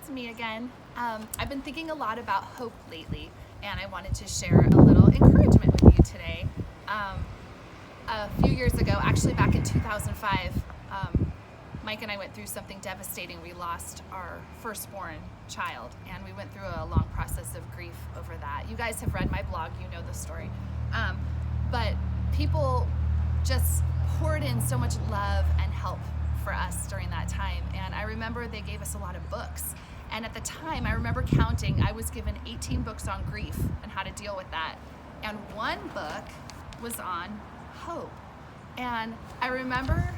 it's me again. I've been thinking a lot about hope lately, and I wanted to share a little encouragement with you today. A few years ago, actually back in 2005, Mike and I went through something devastating. We lost our firstborn child, and we went through a long process of grief over that. You guys have read my blog, you know the story. But people just poured in so much love and help for us during that time. And I remember they gave us a lot of books. And at the time, I remember counting, I was given 18 books on grief and how to deal with that. And one book was on hope. And I remember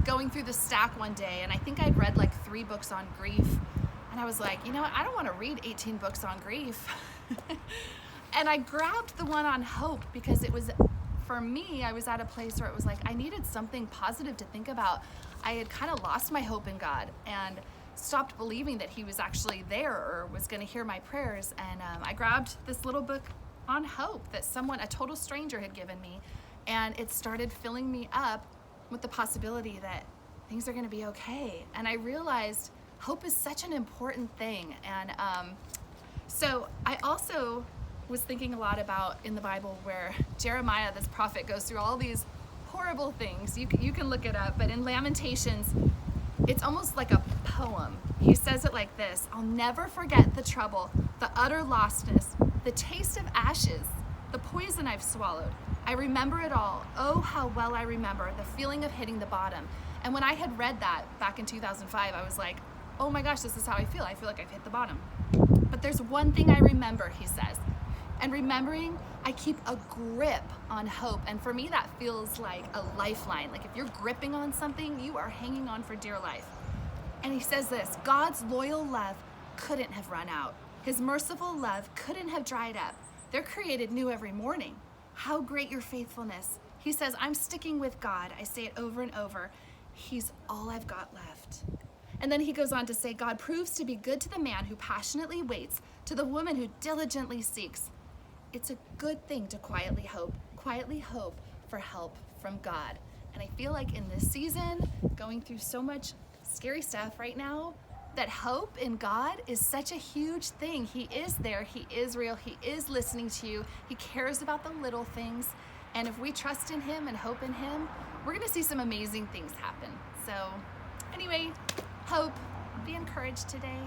going through the stack one day, and I think I'd read like 3 books on grief. And I was like, you know what? I don't want to read 18 books on grief. And I grabbed the one on hope because it was, for me, I was at a place where it was like I needed something positive to think about. I had kind of lost my hope in God and stopped believing that He was actually there or was going to hear my prayers. And I grabbed this little book on hope that someone, a total stranger, had given me. And it started filling me up with the possibility that things are going to be okay. And I realized hope is such an important thing. And so I also was thinking a lot about in the Bible where Jeremiah, this prophet, goes through all these horrible things. You can look it up, but in Lamentations, it's almost like a poem. He says it like this: I'll never forget the trouble, the utter lostness, the taste of ashes, the poison I've swallowed. I remember it all. Oh, how well I remember the feeling of hitting the bottom. And when I had read that back in 2005, I was like, oh my gosh, this is how I feel. I feel like I've hit the bottom. But there's one thing I remember, he says. And remembering, I keep a grip on hope. And for me, that feels like a lifeline. Like if you're gripping on something, you are hanging on for dear life. And he says this: God's loyal love couldn't have run out. His merciful love couldn't have dried up. They're created new every morning. How great your faithfulness. He says, I'm sticking with God. I say it over and over. He's all I've got left. And then he goes on to say, God proves to be good to the man who passionately waits, to the woman who diligently seeks. It's a good thing to quietly hope for help from God. And I feel like in this season, going through so much scary stuff right now, that hope in God is such a huge thing. He is there, He is real, He is listening to you, He cares about the little things. And if we trust in Him and hope in Him, we're gonna see some amazing things happen. So anyway, hope, be encouraged today.